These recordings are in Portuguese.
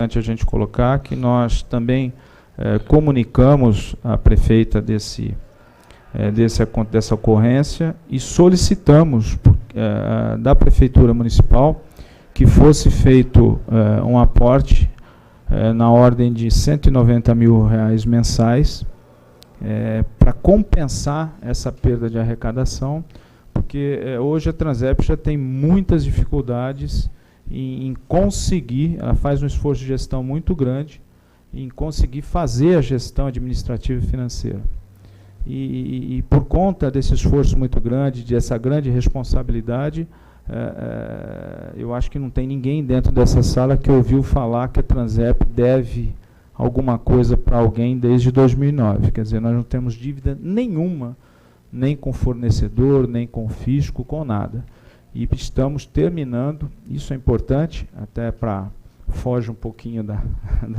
a gente colocar que nós também comunicamos à prefeita dessa ocorrência e solicitamos da Prefeitura Municipal que fosse feito um aporte na ordem de R$190 mil mensais para compensar essa perda de arrecadação, porque hoje a Transep já tem muitas dificuldades em conseguir, ela faz um esforço de gestão muito grande, em conseguir fazer a gestão administrativa e financeira. E por conta desse esforço muito grande, dessa grande responsabilidade, eu acho que não tem ninguém dentro dessa sala que ouviu falar que a Transep deve alguma coisa para alguém desde 2009. Quer dizer, nós não temos dívida nenhuma, nem com fornecedor, nem com fisco, com nada. E estamos terminando, isso é importante, até para foge um pouquinho da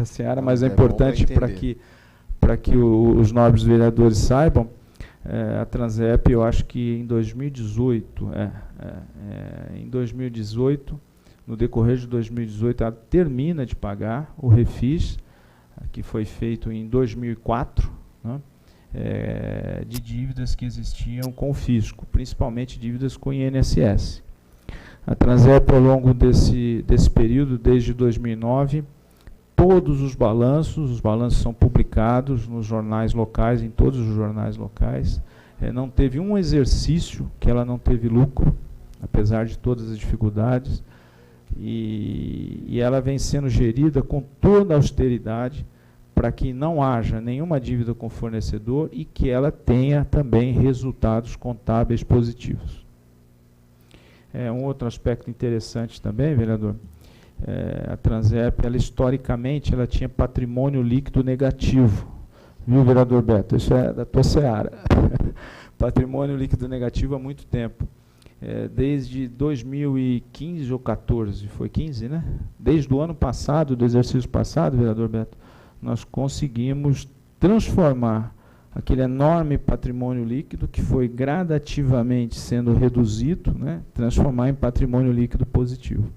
seara, mas é importante para que os nobres vereadores saibam, a Transep, eu acho que em 2018, no decorrer de 2018, ela termina de pagar o refis, que foi feito em 2004, né, de dívidas que existiam com o fisco, principalmente dívidas com o INSS. A Transep, ao longo desse período, desde 2009, todos os balanços são publicados nos jornais locais, em todos os jornais locais. Não teve um exercício que ela não teve lucro, apesar de todas as dificuldades, e ela vem sendo gerida com toda a austeridade, para que não haja nenhuma dívida com o fornecedor e que ela tenha também resultados contábeis positivos. Um outro aspecto interessante também, vereador, a Transep, ela historicamente, ela tinha patrimônio líquido negativo. Viu, vereador Beto? Isso é da tua seara. Patrimônio líquido negativo há muito tempo. Desde 2015 ou 14, foi 15, né? Desde o ano passado, do exercício passado, vereador Beto, nós conseguimos transformar aquele enorme patrimônio líquido que foi gradativamente sendo reduzido, né, transformar em patrimônio líquido positivo.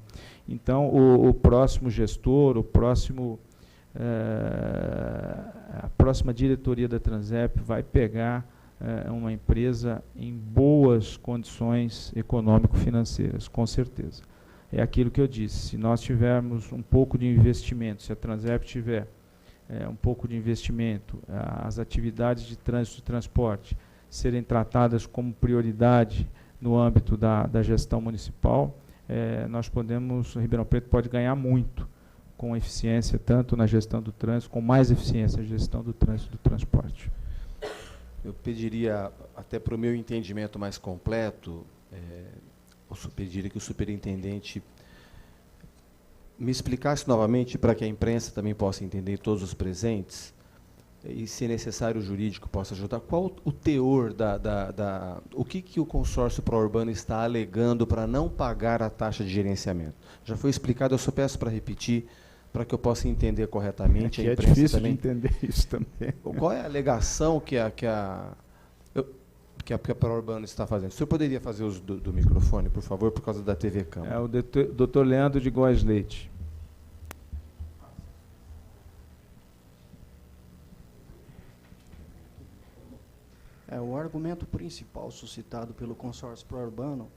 Então, o próximo gestor, a próxima diretoria da Transep vai pegar uma empresa em boas condições econômico-financeiras, com certeza. É aquilo que eu disse, se nós tivermos um pouco de investimento, se a Transep tiver um pouco de investimento, as atividades de trânsito e transporte serem tratadas como prioridade no âmbito da gestão municipal, nós podemos, Ribeirão Preto pode ganhar muito com eficiência, tanto na gestão do trânsito, com mais eficiência na gestão do trânsito e do transporte. Eu pediria, até para o meu entendimento mais completo, eu pediria que o superintendente me explicasse novamente, para que a imprensa também possa entender, todos os presentes, e, se necessário, o jurídico possa ajudar, qual o teor o que o consórcio pró-urbano está alegando para não pagar a taxa de gerenciamento? Já foi explicado, eu só peço para repetir, para que eu possa entender corretamente. É difícil também de entender isso também. Qual é a alegação que a pró-urbano está fazendo? O senhor poderia fazer uso do microfone, por favor, por causa da TV Câmara? O doutor Leandro de Góes Leite. O argumento principal suscitado pelo consórcio pró-urbano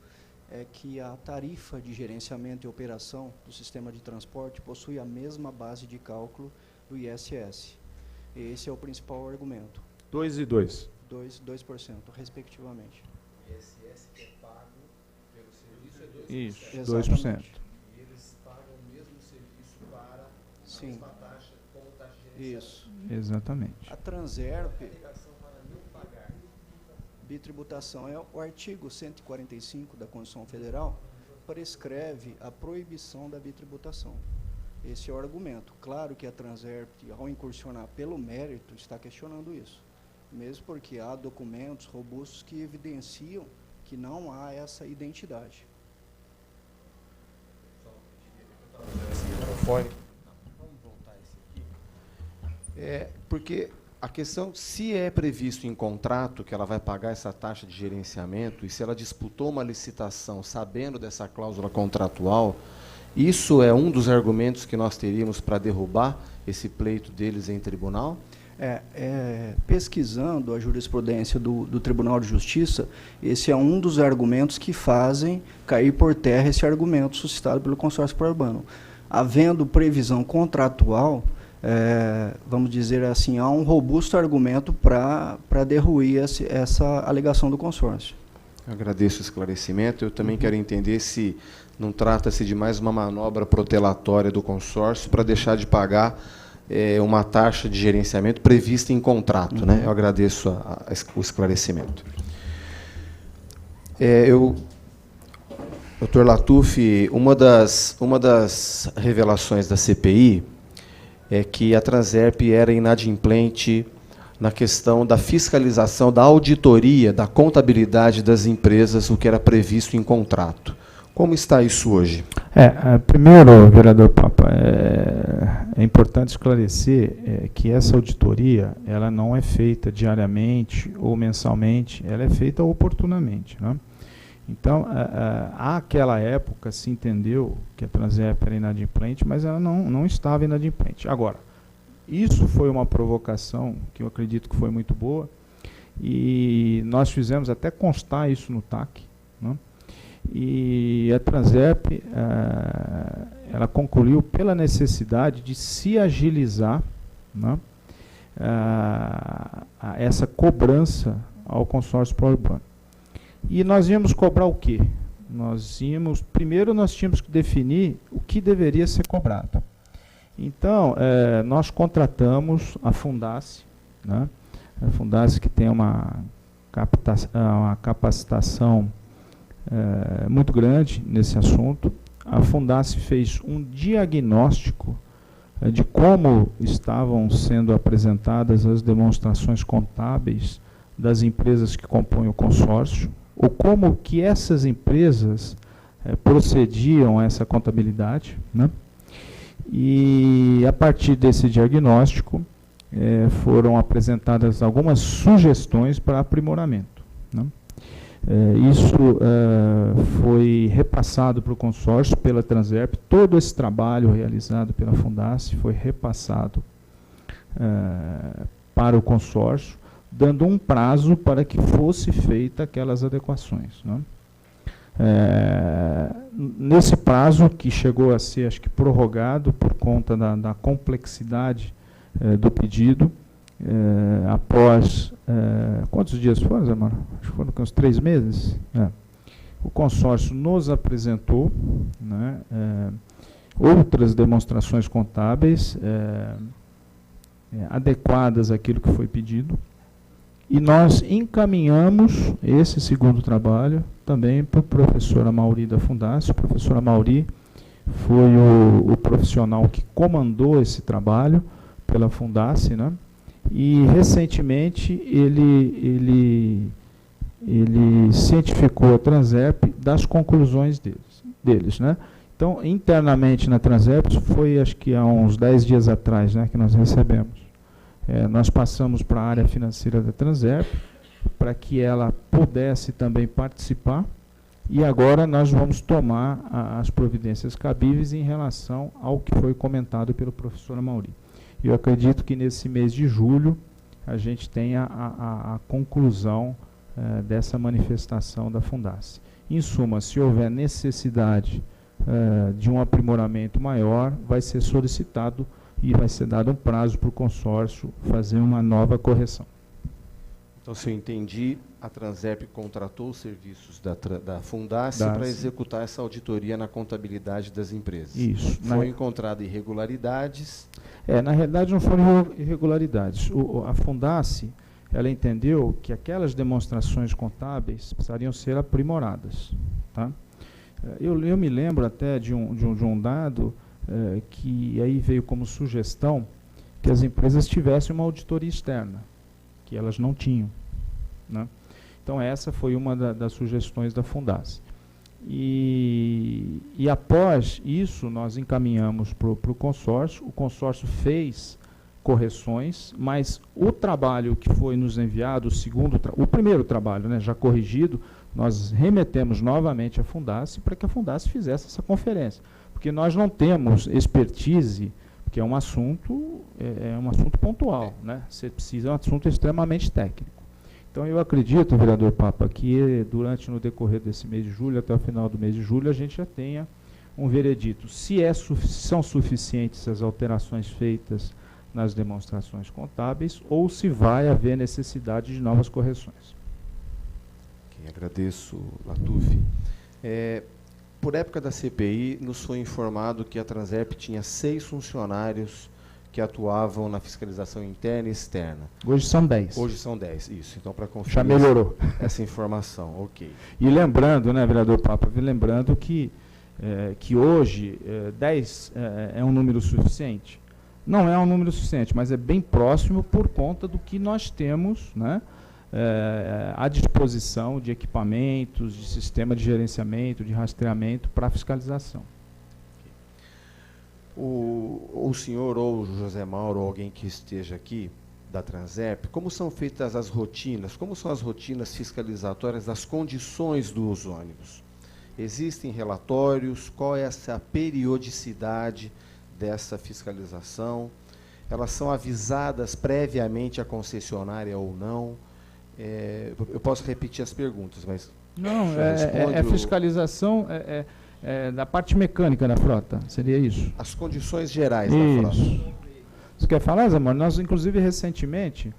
é que a tarifa de gerenciamento e operação do sistema de transporte possui a mesma base de cálculo do ISS. Esse é o principal argumento. 2 e 2. 2%, respectivamente. ISS que é pago pelo serviço é 2%. Isso, exatamente. 2%. E eles pagam o mesmo serviço para a mesma taxa, como taxa de gerenciamento. Isso. Exatamente. A Transerp, bitributação, o artigo 145 da Constituição Federal prescreve a proibição da bitributação. Esse é o argumento. Claro que a Transerp, ao incursionar pelo mérito, está questionando isso, mesmo porque há documentos robustos que evidenciam que não há essa identidade. Vamos voltar esse aqui. Porque a questão, se é previsto em contrato que ela vai pagar essa taxa de gerenciamento, e se ela disputou uma licitação sabendo dessa cláusula contratual, Isso é um dos argumentos que nós teríamos para derrubar esse pleito deles em tribunal? Pesquisando a jurisprudência do Tribunal de Justiça, esse é um dos argumentos que fazem cair por terra esse argumento suscitado pelo consórcio pró-urbano. Havendo previsão contratual, vamos dizer assim, há um robusto argumento para derruir essa alegação do consórcio. Agradeço o esclarecimento. Eu também quero entender se não trata-se de mais uma manobra protelatória do consórcio para deixar de pagar uma taxa de gerenciamento prevista em contrato. Né? Eu agradeço o esclarecimento. Dr. Latuf, uma das revelações da CPI é que a Transerp era inadimplente na questão da fiscalização, da auditoria, da contabilidade das empresas, o que era previsto em contrato. Como está isso hoje? Primeiro, vereador Papa, é importante esclarecer que essa auditoria ela não é feita diariamente ou mensalmente, ela é feita oportunamente. Né? Então, àquela época se entendeu que a Transerp era inadimplente, mas ela não estava inadimplente. Agora, isso foi uma provocação que eu acredito que foi muito boa, e nós fizemos até constar isso no TAC, né? E a Transerp, ela concluiu pela necessidade de se agilizar, né, essa cobrança ao consórcio pró-urbano. E nós íamos cobrar o quê? Primeiro nós tínhamos que definir o que deveria ser cobrado. Então, nós contratamos a Fundace, né, a Fundace que tem uma capacitação muito grande nesse assunto. A Fundace fez um diagnóstico de como estavam sendo apresentadas as demonstrações contábeis das empresas que compõem o consórcio, ou como que essas empresas procediam a essa contabilidade, né? E a partir desse diagnóstico foram apresentadas algumas sugestões para aprimoramento, né? Isso foi repassado para o consórcio pela Transerp. Todo esse trabalho realizado pela Fundace foi repassado para o consórcio, dando um prazo para que fosse feita aquelas adequações, né? Nesse prazo, que chegou a ser, acho que, prorrogado por conta da complexidade do pedido, após, quantos dias foram, Zé Mara? Acho que foram uns 3 meses. O consórcio nos apresentou, né, outras demonstrações contábeis adequadas àquilo que foi pedido, e nós encaminhamos esse segundo trabalho também para a professora Mauri da Fundace. A professora Mauri foi o profissional que comandou esse trabalho pela Fundace, né? E recentemente ele cientificou a Transerp das conclusões deles, né? Então, internamente na Transerp, foi acho que há uns 10 dias atrás, né, que nós recebemos. Nós passamos para a área financeira da Transerp, para que ela pudesse também participar, e agora nós vamos tomar as providências cabíveis em relação ao que foi comentado pelo professor Mauri. Eu acredito que nesse mês de julho a gente tenha a conclusão dessa manifestação da Fundace. Em suma, se houver necessidade de um aprimoramento maior, vai ser solicitado e vai ser dado um prazo para o consórcio fazer uma nova correção. Então, se eu entendi, a Transerp contratou os serviços da Fundace para executar essa auditoria na contabilidade das empresas. Isso. Foi encontrado irregularidades? Na realidade, não foram irregularidades. A Fundace, ela entendeu que aquelas demonstrações contábeis precisariam ser aprimoradas. Tá? Eu me lembro até de um dado que aí veio como sugestão que as empresas tivessem uma auditoria externa, que elas não tinham, né? Então, essa foi uma das sugestões da Fundace. E após isso, nós encaminhamos para o consórcio fez correções, mas o trabalho que foi nos enviado, o primeiro trabalho, né, já corrigido, nós remetemos novamente à Fundace para que a Fundace fizesse essa conferência, porque nós não temos expertise, porque é um assunto pontual, né? Você precisa, é um assunto extremamente técnico. Então, eu acredito, vereador Papa, que no decorrer desse mês de julho, até o final do mês de julho, a gente já tenha um veredito. Se são suficientes as alterações feitas nas demonstrações contábeis, ou se vai haver necessidade de novas correções. Okay, agradeço, Latuf. Por época da CPI, nos foi informado que a Transerp tinha 6 funcionários que atuavam na fiscalização interna e externa. Hoje são 10. Hoje são 10, isso. Então, para conferir já melhorou essa informação, ok. E lembrando, né, vereador Papa, lembrando que hoje 10 é um número suficiente. Não é um número suficiente, mas é bem próximo por conta do que nós temos, né, à disposição de equipamentos, de sistema de gerenciamento, de rastreamento para fiscalização. O senhor ou o José Mauro, ou alguém que esteja aqui da Transerp, como são feitas as rotinas, como são as rotinas fiscalizatórias das condições dos ônibus? Existem relatórios? Qual é essa periodicidade dessa fiscalização? Elas são avisadas previamente à concessionária ou não? Eu posso repetir as perguntas, mas... Não, é fiscalização da parte mecânica da frota, seria isso? As condições gerais da frota. Você quer falar, Zé Mauro? Nós, inclusive, recentemente,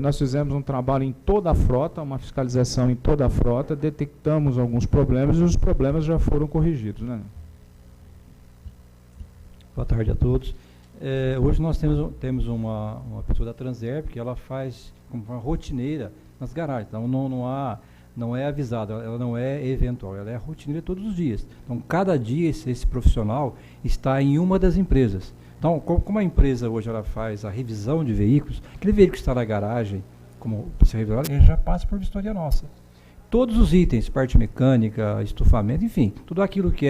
nós fizemos um trabalho em toda a frota, uma fiscalização em toda a frota, detectamos alguns problemas e os problemas já foram corrigidos, né? Boa tarde a todos. Hoje nós temos uma pessoa da Transerp que ela faz como forma rotineira nas garagens, então não é avisada, ela não é eventual, ela é rotineira todos os dias. Então, cada dia esse profissional está em uma das empresas. Então, como a empresa hoje ela faz a revisão de veículos, aquele veículo que está na garagem, como se revisar, ele já passa por vistoria nossa. Todos os itens, parte mecânica, estufamento, enfim, tudo aquilo que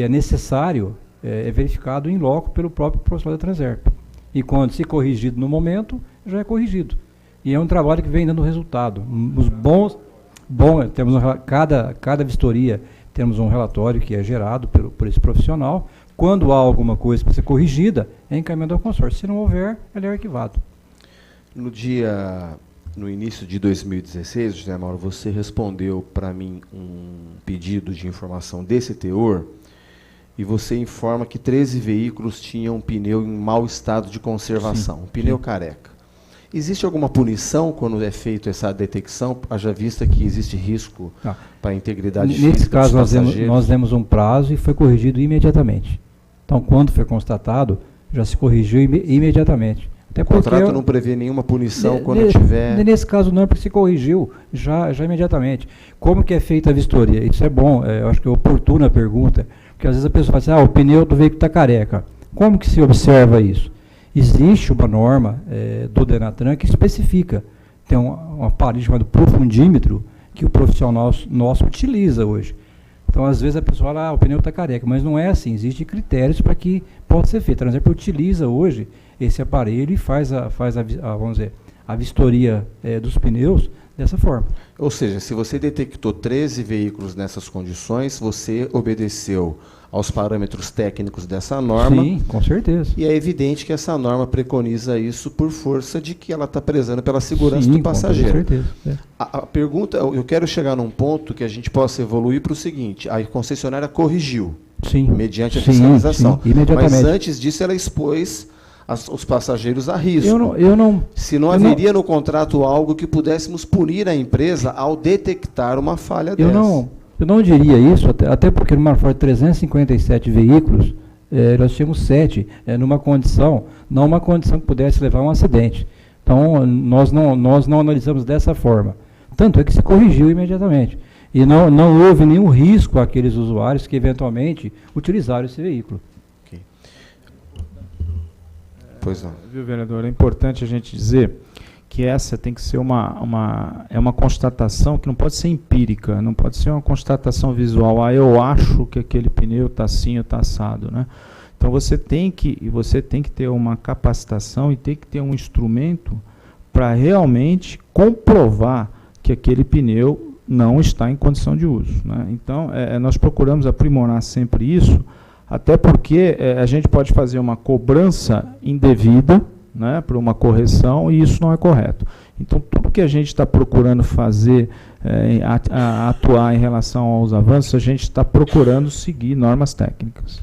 é necessário é verificado em loco pelo próprio profissional da Transerp. E quando se corrigido no momento, já é corrigido. E é um trabalho que vem dando resultado. Temos cada vistoria, temos um relatório que é gerado por esse profissional. Quando há alguma coisa para ser corrigida, é encaminhado ao consórcio. Se não houver, ele é arquivado. No início de 2016, José Mauro, você respondeu para mim um pedido de informação desse teor, e você informa que 13 veículos tinham um pneu em mau estado de conservação, um pneu careca. Existe alguma punição quando é feita essa detecção, haja vista que existe risco para a integridade física? Nesse caso, nós demos um prazo e foi corrigido imediatamente. Então, quando foi constatado, já se corrigiu imediatamente. Até o contrato não prevê nenhuma punição quando tiver... Nesse caso não, porque se corrigiu já imediatamente. Como que é feita a vistoria? Isso é bom, eu acho que é oportuna a pergunta, porque às vezes a pessoa fala assim, o pneu do veículo está careca. Como que se observa isso? Existe uma norma do Denatran que especifica. Tem um aparelho chamado profundímetro que o profissional nosso utiliza hoje. Então, às vezes, a pessoa fala, o pneu está careca, mas não é assim. Existem critérios para que possa ser feito. A Transerp utiliza hoje esse aparelho e faz vamos dizer, a vistoria dos pneus dessa forma. Ou seja, se você detectou 13 veículos nessas condições, você obedeceu aos parâmetros técnicos dessa norma. Sim, com certeza. E é evidente que essa norma preconiza isso por força de que ela está prezando pela segurança do passageiro. Com certeza. A pergunta, eu quero chegar num ponto que a gente possa evoluir para o seguinte: a concessionária corrigiu, mediante a fiscalização. Sim, imediatamente. Mas antes disso ela expôs os passageiros a risco. Se não eu haveria no contrato algo que pudéssemos punir a empresa ao detectar uma falha dessa. Eu não diria isso, até porque numa Ford 357 veículos, nós tínhamos 7, numa condição, não uma condição que pudesse levar a um acidente. Então, nós não analisamos dessa forma. Tanto é que se corrigiu imediatamente. E não houve nenhum risco àqueles usuários que eventualmente utilizaram esse veículo. Okay. Pois não. Viu, vereador? É importante a gente dizer que essa tem que ser uma constatação que não pode ser empírica, não pode ser uma constatação visual. Eu acho que aquele pneu está assim ou está assado, né? Então você tem que ter uma capacitação e tem que ter um instrumento para realmente comprovar que aquele pneu não está em condição de uso, né? Então nós procuramos aprimorar sempre isso até porque a gente pode fazer uma cobrança indevida, né, por uma correção, e isso não é correto. Então, tudo que a gente está procurando fazer, atuar em relação aos avanços, a gente está procurando seguir normas técnicas.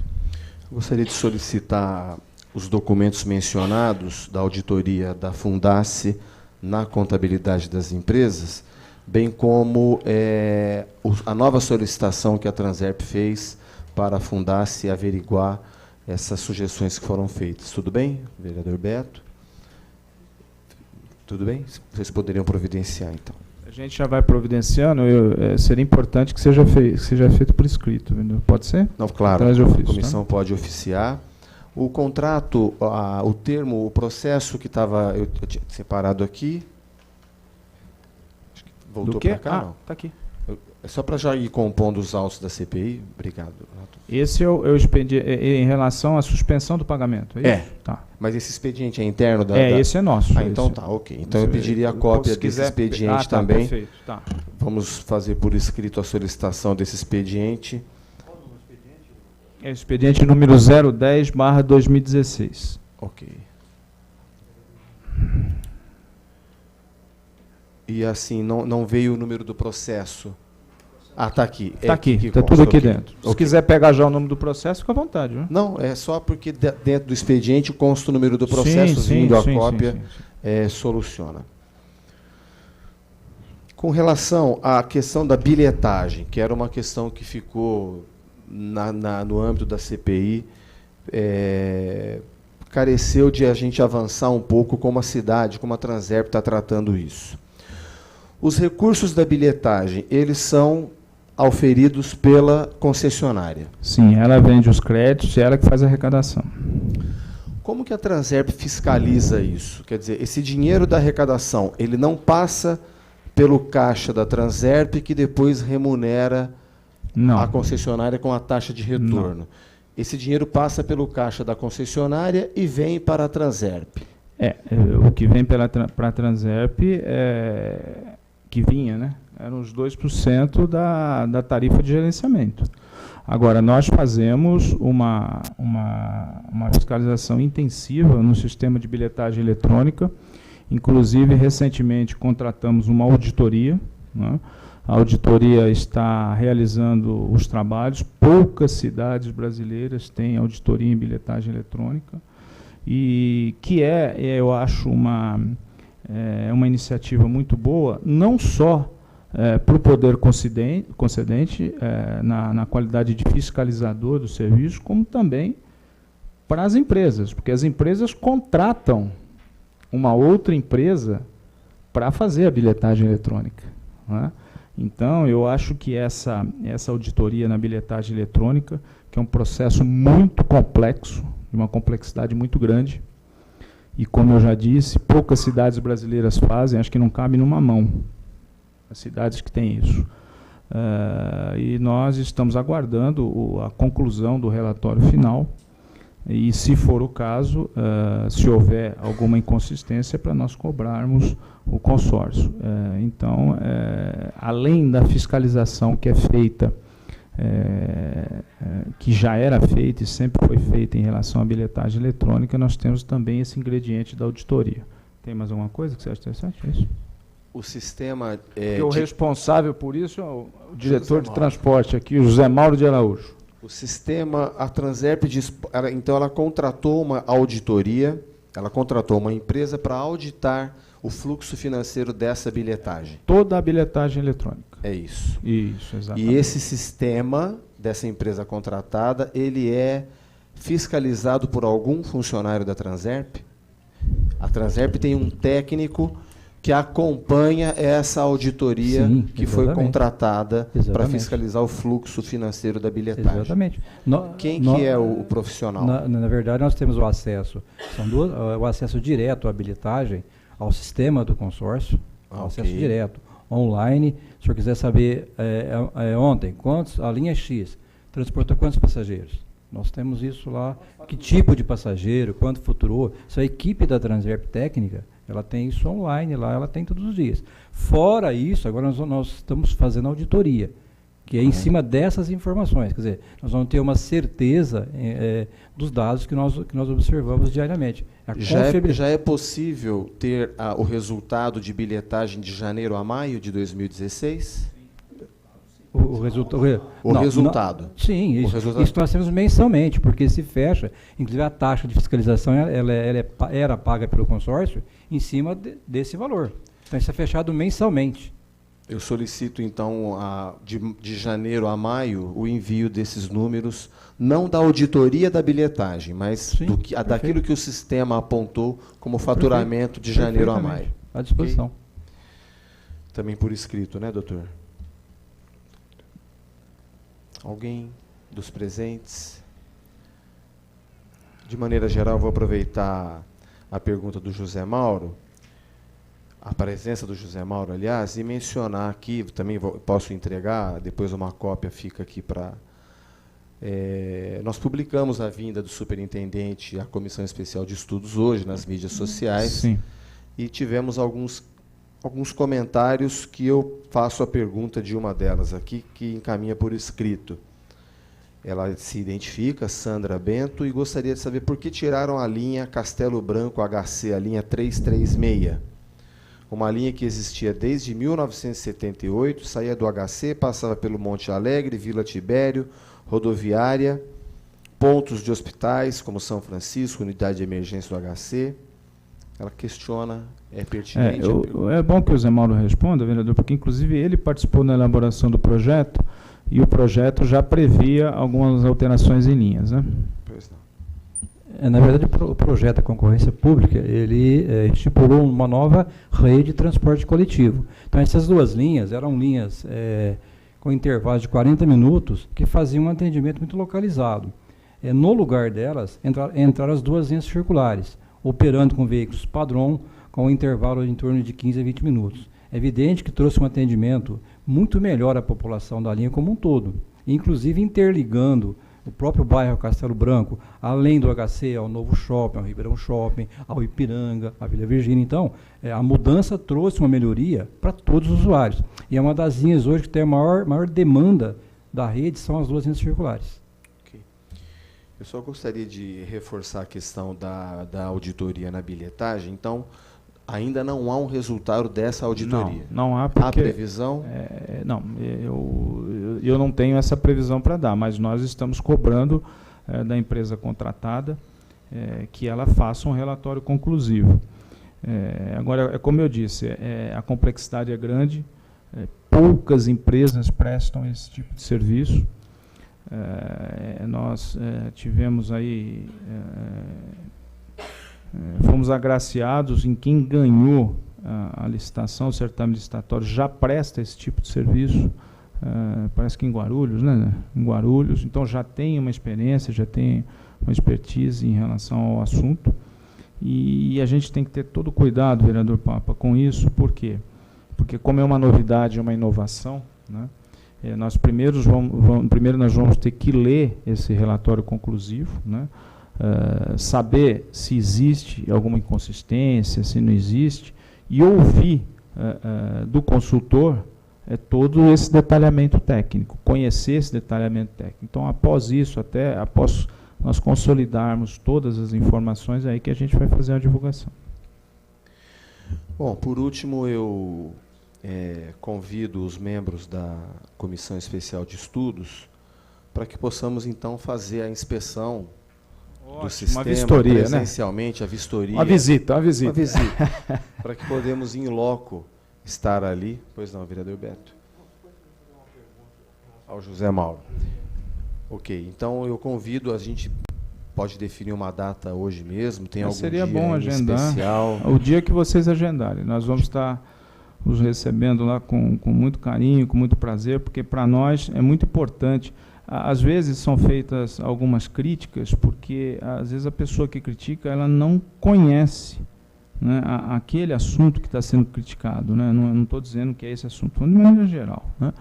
Gostaria de solicitar os documentos mencionados da auditoria da Fundace na contabilidade das empresas, bem como a nova solicitação que a Transerp fez para a Fundace averiguar essas sugestões que foram feitas. Tudo bem, vereador Beto? Tudo bem? Vocês poderiam providenciar, então. A gente já vai providenciando, seria importante que seja feito por escrito, entendeu? Pode ser? Não, claro, Atrás de ofício, a comissão tá? pode oficiar. O contrato, o termo, o processo que estava eu tinha separado aqui, acho que voltou para cá, não? Está aqui. É só para já ir compondo os autos da CPI. Obrigado, Renato. Esse eu expedi em relação à suspensão do pagamento, é isso? Tá. Mas esse expediente é interno da... Esse é nosso. então esse. tá, ok. Então eu pediria a cópia desse expediente também. Perfeito, tá. Vamos fazer por escrito a solicitação desse expediente. É o expediente número 010/2016. Ok. E assim, não veio o número do processo. Está aqui. Está aqui, está tudo aqui dentro. Se quiser pegar já o nome do processo, fica à vontade. Viu? Não, é só porque dentro do expediente consta o número do processo, vindo a cópia, soluciona. Com relação à questão da bilhetagem, que era uma questão que ficou no âmbito da CPI, careceu de a gente avançar um pouco como a cidade, como a Transerp está tratando isso. Os recursos da bilhetagem, eles são auferidos pela concessionária. Sim, ela vende os créditos e ela que faz a arrecadação. Como que a Transerp fiscaliza isso? Quer dizer, esse dinheiro da arrecadação, ele não passa pelo caixa da Transerp, que depois remunera a concessionária com a taxa de retorno. Não. Esse dinheiro passa pelo caixa da concessionária e vem para a Transerp. O que vem para a Transerp, que vinha, né? Eram os 2% da tarifa de gerenciamento. Agora, nós fazemos uma fiscalização intensiva no sistema de bilhetagem eletrônica. Inclusive, recentemente, contratamos uma auditoria, né? A auditoria está realizando os trabalhos. Poucas cidades brasileiras têm auditoria em bilhetagem eletrônica. E que eu acho, uma iniciativa muito boa, não só para o poder concedente, na qualidade de fiscalizador do serviço, como também para as empresas, porque as empresas contratam uma outra empresa para fazer a bilhetagem eletrônica, né? Então, eu acho que essa auditoria na bilhetagem eletrônica, que é um processo muito complexo, de uma complexidade muito grande, e, como eu já disse, poucas cidades brasileiras fazem, acho que não cabe numa mão as cidades que têm isso. E nós estamos aguardando a conclusão do relatório final, e, se for o caso, se houver alguma inconsistência, para nós cobrarmos o consórcio. Então, além da fiscalização que é feita, que já era feita e sempre foi feita em relação à bilhetagem eletrônica, nós temos também esse ingrediente da auditoria. Tem mais alguma coisa que você acha interessante? É isso? O sistema... o responsável por isso é o diretor de transporte aqui, o José Mauro de Araújo. O sistema, a Transerp, então ela contratou uma auditoria, ela contratou uma empresa para auditar o fluxo financeiro dessa bilhetagem. Toda a bilhetagem eletrônica. É isso. Isso, exatamente. E esse sistema dessa empresa contratada, ele é fiscalizado por algum funcionário da Transerp? A Transerp tem um técnico que acompanha essa auditoria. Sim, que foi contratada para fiscalizar o fluxo financeiro da bilhetagem. Exatamente. Quem que é o profissional? Na verdade, nós temos o acesso, o acesso direto à bilhetagem, ao sistema do consórcio, acesso direto, online. Se o senhor quiser saber, ontem, a linha X transportou quantos passageiros? Nós temos isso lá, que tipo de passageiro, quanto faturou. Isso a equipe da Transerp técnica, ela tem isso online lá, ela tem todos os dias. Fora isso, agora nós estamos fazendo auditoria, que é em cima dessas informações. Quer dizer, nós vamos ter uma certeza dos dados que nós observamos diariamente. Já é possível ter o resultado de bilhetagem de janeiro a maio de 2016? O resultado. Sim, isso nós temos mensalmente, porque se fecha, inclusive a taxa de fiscalização era paga pelo consórcio em cima desse valor. Então isso é fechado mensalmente. Eu solicito, então, de janeiro a maio, o envio desses números, não da auditoria da bilhetagem, mas daquilo que o sistema apontou como faturamento de janeiro a maio. À disposição. Okay? Também por escrito, né, doutor? Alguém dos presentes? De maneira geral, vou aproveitar a pergunta do José Mauro, a presença do José Mauro, aliás, e mencionar aqui, também posso entregar, depois uma cópia fica aqui para... nós publicamos a vinda do superintendente à Comissão Especial de Estudos hoje nas mídias sociais. Sim. E tivemos alguns comentários que eu faço a pergunta de uma delas aqui, que encaminha por escrito. Ela se identifica, Sandra Bento, e gostaria de saber por que tiraram a linha Castelo Branco HC, a linha 336. Uma linha que existia desde 1978, saía do HC, passava pelo Monte Alegre, Vila Tibério, rodoviária, pontos de hospitais, como São Francisco, unidade de emergência do HC. Ela questiona, é pertinente? É bom que o Zé Mauro responda, vereador, porque inclusive ele participou na elaboração do projeto e o projeto já previa algumas alterações em linhas, né? Pois não. Na verdade, o projeto da concorrência pública, ele estipulou uma nova rede de transporte coletivo. Então, essas duas linhas eram linhas com intervalos de 40 minutos que faziam um atendimento muito localizado. No lugar delas, entraram as duas linhas circulares, operando com veículos padrão, com um intervalo em torno de 15 a 20 minutos. É evidente que trouxe um atendimento muito melhor à população da linha como um todo, inclusive interligando o próprio bairro Castelo Branco, além do HC, ao Novo Shopping, ao Ribeirão Shopping, ao Ipiranga, à Vila Virgínia. Então, a mudança trouxe uma melhoria para todos os usuários. E é uma das linhas hoje que tem a maior demanda da rede, são as duas linhas circulares. Okay. Eu só gostaria de reforçar a questão da auditoria na bilhetagem. Então, ainda não há um resultado dessa auditoria? Não há, porque... Há previsão? Não, eu não tenho essa previsão para dar, mas nós estamos cobrando da empresa contratada que ela faça um relatório conclusivo. Agora, como eu disse, a complexidade é grande, poucas empresas prestam esse tipo de serviço. Nós tivemos aí... fomos agraciados em quem ganhou a licitação, o certame licitatório já presta esse tipo de serviço, parece que em Guarulhos, né? Em Guarulhos, então já tem uma experiência, já tem uma expertise em relação ao assunto, e a gente tem que ter todo cuidado, vereador Papa, com isso. Por quê? Porque como é uma novidade, é uma inovação, né? Primeiro nós vamos ter que ler esse relatório conclusivo, né? Saber se existe alguma inconsistência, se não existe, e ouvir do consultor todo esse detalhamento técnico, conhecer esse detalhamento técnico. Então, após isso, após nós consolidarmos todas as informações, é aí que a gente vai fazer a divulgação. Bom, por último, eu convido os membros da Comissão Especial de Estudos para que possamos, então, fazer a inspeção do sistema, uma vistoria, presencialmente, né? A vistoria. Uma visita. Para que podemos, em loco, estar ali. Pois não, vereador Beto. Ao José Mauro. Ok, então eu convido, a gente pode definir uma data hoje mesmo, tem algum seria dia bom agendar especial? O dia que vocês agendarem. Nós vamos estar os recebendo lá com muito carinho, com muito prazer, porque para nós é muito importante. Às vezes são feitas algumas críticas, porque às vezes a pessoa que critica, ela não conhece, né, aquele assunto que está sendo criticado, né? Não estou dizendo que é esse assunto, de maneira geral, né?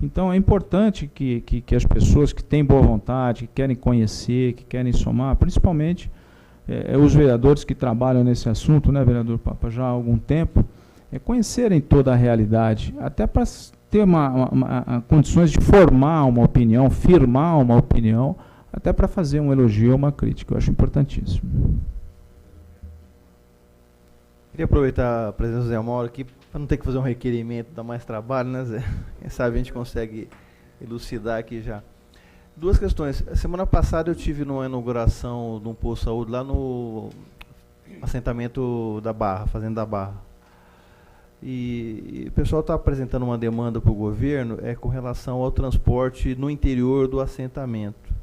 Então é importante que as pessoas que têm boa vontade, que querem conhecer, que querem somar, principalmente os vereadores que trabalham nesse assunto, né, vereador Papa, já há algum tempo, conhecerem toda a realidade, até para ter condições de formar uma opinião, firmar uma opinião, até para fazer um elogio ou uma crítica. Eu acho importantíssimo. Queria aproveitar a presença do Zé Mauro aqui, para não ter que fazer um requerimento, dar mais trabalho, né, Zé? Quem sabe a gente consegue elucidar aqui já. Duas questões. Semana passada eu tive numa inauguração de um posto de saúde lá no assentamento da Barra, Fazenda da Barra. E o pessoal está apresentando uma demanda para o governo com relação ao transporte no interior do assentamento.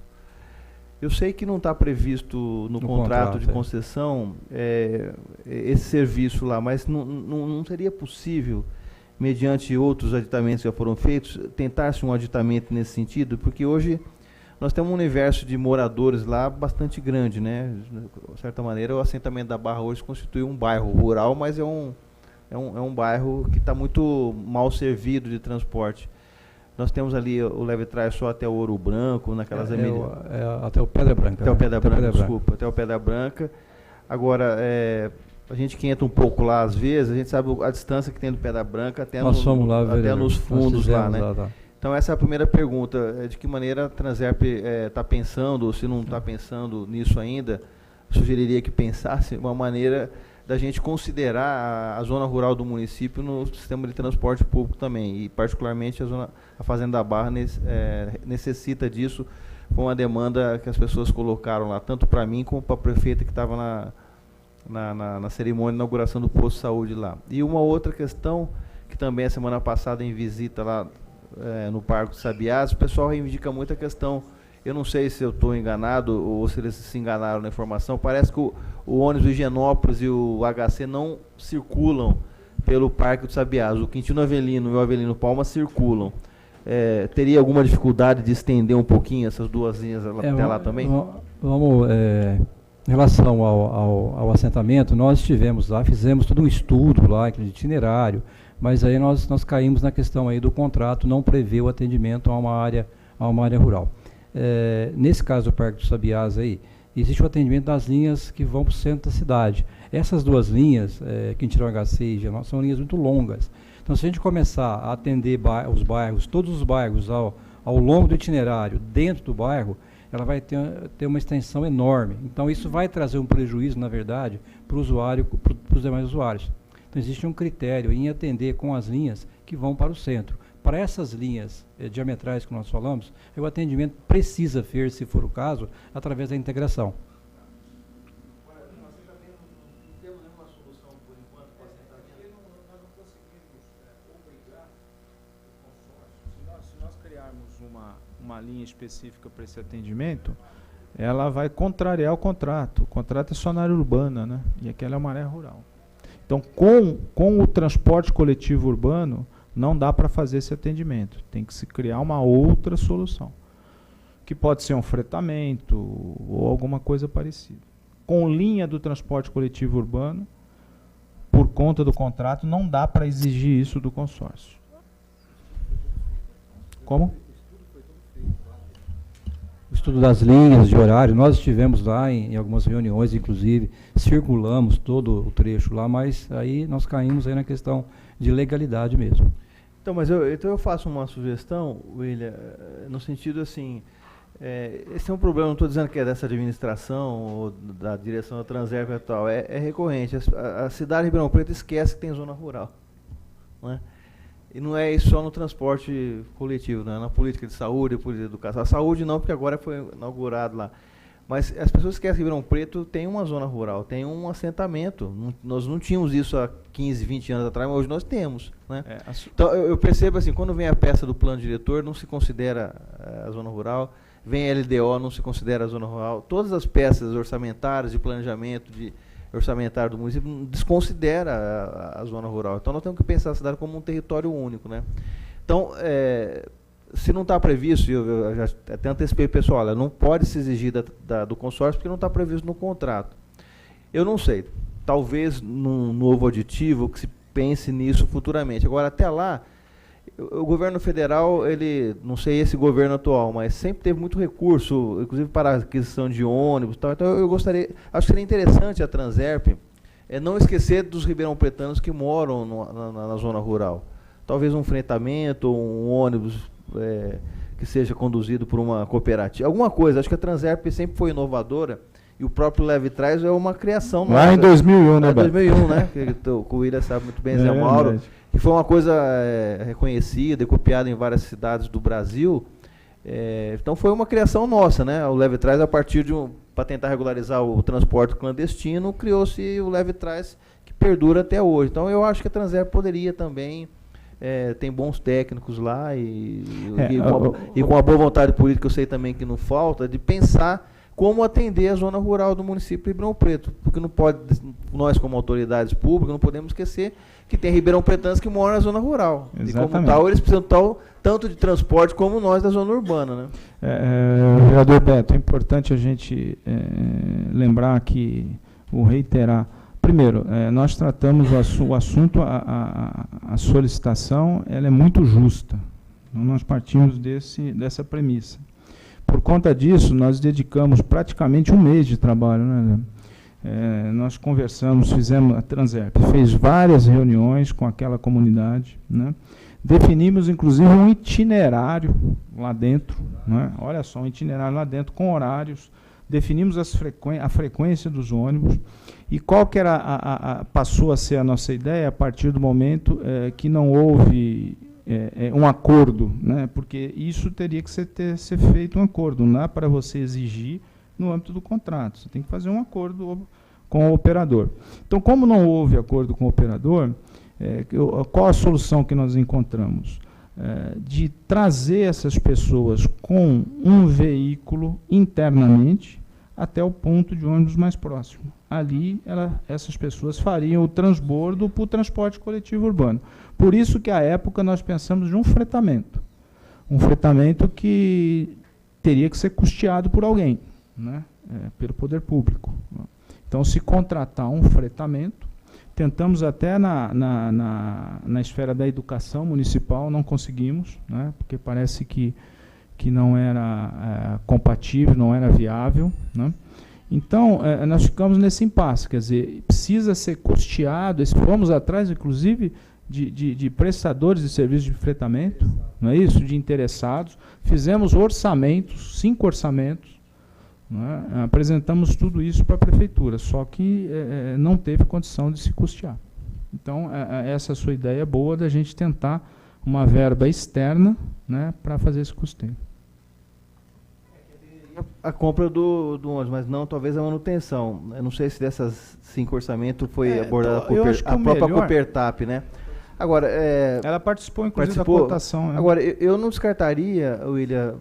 Eu sei que não está previsto no contrato de concessão esse serviço lá, mas não seria possível, mediante outros aditamentos que já foram feitos, tentar-se um aditamento nesse sentido? Porque hoje nós temos um universo de moradores lá bastante grande, né? De certa maneira, o assentamento da Barra hoje constitui um bairro rural, mas é um bairro que está muito mal servido de transporte. Nós temos ali o leve-trás só até o Ouro Branco, naquelas até o Pedra Branca. Até o Pedra Branca, desculpa, até o Pedra Branca. Agora, a gente que entra um pouco lá às vezes, a gente sabe a distância que tem do Pedra Branca até, até nos fundos lá, né? Então essa é a primeira pergunta, de que maneira a Transerp está pensando, ou se não está pensando nisso ainda, sugeriria que pensasse uma maneira da gente considerar a zona rural do município no sistema de transporte público também, e particularmente a Fazenda da Barra necessita disso, com a demanda que as pessoas colocaram lá, tanto para mim como para a prefeita que estava na cerimônia de inauguração do posto de saúde lá. E uma outra questão, que também a semana passada em visita lá no Parque dos Sabiás, o pessoal reivindica muito a questão, eu não sei se eu estou enganado ou se eles se enganaram na informação, parece que o ônibus do Higienópolis e o HC não circulam pelo Parque dos Sabiás, o Quintino Avelino e o Avelino Palma circulam. Teria alguma dificuldade de estender um pouquinho essas duas linhas até lá também? Vamos, em relação ao assentamento, nós estivemos lá, fizemos todo um estudo lá, de itinerário, mas aí nós caímos na questão aí do contrato não prevê o atendimento a uma área rural. Nesse caso do Parque dos Sabiás aí, existe o atendimento das linhas que vão para o centro da cidade. Essas duas linhas, Quintino HC e Higienópolis, são linhas muito longas. Então, se a gente começar a atender os bairros, todos os bairros ao longo do itinerário, dentro do bairro, ela vai ter uma extensão enorme. Então, isso vai trazer um prejuízo, na verdade, para o usuário, para os demais usuários. Então, existe um critério em atender com as linhas que vão para o centro. Para essas linhas diametrais que nós falamos, o atendimento precisa ser, se for o caso, através da integração. Nós também não temos nenhuma solução por enquanto para assentar aqui. Nós não conseguimos obrigar o consórcio. Se nós criarmos uma linha específica para esse atendimento, ela vai contrariar o contrato. O contrato é só na área urbana, né? E aquela é uma área rural. Então, com o transporte coletivo urbano, não dá para fazer esse atendimento. Tem que se criar uma outra solução, que pode ser um fretamento ou alguma coisa parecida. Com linha do transporte coletivo urbano, por conta do contrato, não dá para exigir isso do consórcio. Como? O estudo das linhas de horário, nós estivemos lá em algumas reuniões, inclusive, circulamos todo o trecho lá, mas aí nós caímos aí na questão de legalidade mesmo. Então, mas eu faço uma sugestão, William, no sentido assim, esse é um problema, não estou dizendo que é dessa administração ou da direção da Transerp e tal, é recorrente. A cidade de Ribeirão Preto esquece que tem zona rural, não é? E não é isso só no transporte coletivo, né? Na política de saúde, política de educação. A saúde não, porque agora foi inaugurado lá. Mas as pessoas esquecem que Ribeirão Preto tem uma zona rural, tem um assentamento. Nós não tínhamos isso há 15, 20 anos atrás, mas hoje nós temos, né? Então eu percebo assim, quando vem a peça do plano diretor, não se considera a zona rural, vem a LDO, não se considera a zona rural. Todas as peças orçamentárias, de planejamento, orçamentário do município, desconsidera a zona rural. Então nós temos que pensar a cidade como um território único, né? Então, se não está previsto, eu já até antecipei pessoal, olha, não pode se exigir do consórcio porque não está previsto no contrato. Eu não sei, talvez num novo auditivo que se pense nisso futuramente. Agora, até lá, o governo federal, não sei esse governo atual, mas sempre teve muito recurso, inclusive para a aquisição de ônibus e tal. Então eu acho que seria interessante a Transerp não esquecer dos ribeirão-pretanos que moram na zona rural. talvez um fretamento, um ônibus que seja conduzido por uma cooperativa, alguma coisa. Acho que a Transerp sempre foi inovadora, e o próprio Leve Trás é uma criação nossa. Lá em 2001, né, Beto? 2001, né? Que o William sabe muito bem, Zé Mauro, que foi uma coisa reconhecida e copiada em várias cidades do Brasil. Então foi uma criação nossa, né? O Leve Trás, a partir para tentar regularizar o transporte clandestino, criou-se o Leve Trás, que perdura até hoje. Então eu acho que a Transerp poderia também, tem bons técnicos lá, e com a boa vontade política, eu sei também que não falta, de pensar como atender a zona rural do município de Ribeirão Preto, porque não pode, nós como autoridades públicas, não podemos esquecer que tem Ribeirão Pretanhos que moram na zona rural. Exatamente. E como tal, eles precisam tanto de transporte como nós da zona urbana, né? Vereador Beto, é importante a gente lembrar que, ou reiterar, primeiro, nós tratamos o assunto, a solicitação, ela é muito justa. Então, nós partimos dessa premissa. Por conta disso, nós dedicamos praticamente um mês de trabalho, né? Nós conversamos, a Transerp fez várias reuniões com aquela comunidade, né? Definimos, inclusive, um itinerário lá dentro, né? Olha só, um itinerário lá dentro com horários, definimos a frequência dos ônibus, e qual que era passou a ser a nossa ideia a partir do momento que não houve um acordo, né? Porque isso teria que ser feito um acordo, não dá para você exigir no âmbito do contrato, você tem que fazer um acordo com o operador. Então, como não houve acordo com o operador, qual a solução que nós encontramos? De trazer essas pessoas com um veículo internamente até o ponto de ônibus mais próximo. Ali, essas pessoas fariam o transbordo para o transporte coletivo urbano. Por isso que, à época, nós pensamos em um fretamento. Um fretamento que teria que ser custeado por alguém, né? Pelo poder público. Então, se contratar um fretamento, tentamos até na esfera da educação municipal, não conseguimos, né? Porque parece que não era compatível, não era viável, né? Então, nós ficamos nesse impasse, quer dizer, precisa ser custeado, fomos atrás, inclusive, de prestadores de serviços de fretamento, não é isso? De interessados, fizemos orçamentos, 5 orçamentos, né? Apresentamos tudo isso para a prefeitura, só que não teve condição de se custear. Então, essa sua ideia é boa da gente tentar uma verba externa, né, para fazer esse custeio. A compra do ônibus, mas não, talvez a manutenção. Eu não sei se dessas 5 orçamentos foi abordada a própria Coopertap, né? Agora, ela participou, inclusive, da cotação. Né? Agora, eu não descartaria, William,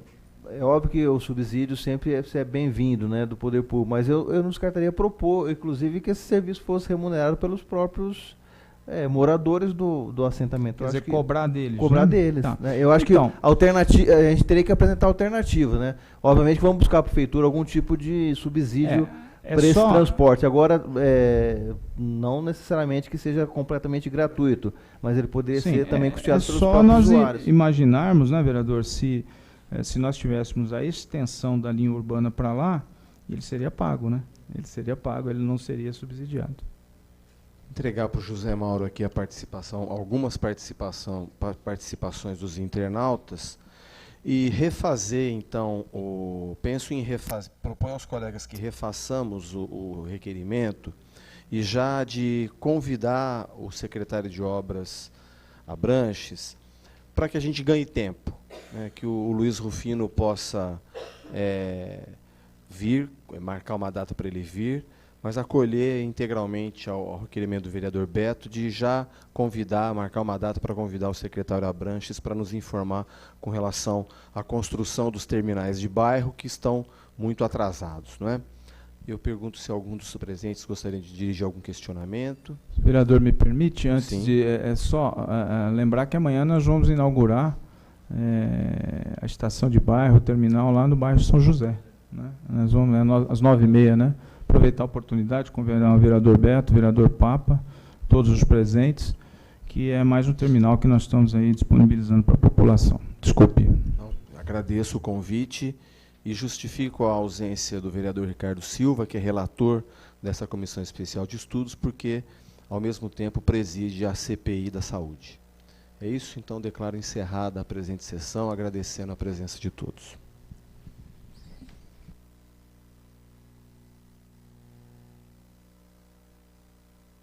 é óbvio que o subsídio sempre é bem-vindo, né, do poder público, mas eu não descartaria propor, inclusive, que esse serviço fosse remunerado pelos próprios moradores do assentamento. Quer dizer, cobrar deles. Cobrar deles. Tá. Né? Eu acho que a gente teria que apresentar alternativa, né? Obviamente que vamos buscar a prefeitura algum tipo de subsídio para esse transporte. Agora, não necessariamente que seja completamente gratuito, mas ele poderia ser também custeado pelos próprios usuários. Só nós imaginarmos, né, vereador, se nós tivéssemos a extensão da linha urbana para lá, ele seria pago, né? Ele seria pago, ele não seria subsidiado. Entregar para o José Mauro aqui algumas participações dos internautas e refazer, então, proponho aos colegas que refaçamos o requerimento e já de convidar o secretário de Obras Abranches para que a gente ganhe tempo, né, que o Luiz Rufino possa vir, marcar uma data para ele vir, mas acolher integralmente ao requerimento do vereador Beto de já marcar uma data para convidar o secretário Abranches para nos informar com relação à construção dos terminais de bairro que estão muito atrasados, não é? Eu pergunto se algum dos presentes gostaria de dirigir algum questionamento. O vereador me permite, antes Sim. de lembrar que amanhã nós vamos inaugurar a estação de bairro, o terminal lá no bairro São José, né? Nós vamos às 9h30, né? Aproveitar a oportunidade, convidar o vereador Beto, o vereador Papa, todos os presentes, que é mais um terminal que nós estamos aí disponibilizando para a população. Desculpe. Não, agradeço o convite e justifico a ausência do vereador Ricardo Silva, que é relator dessa Comissão Especial de Estudos, porque, ao mesmo tempo, preside a CPI da Saúde. É isso, então declaro encerrada a presente sessão, agradecendo a presença de todos.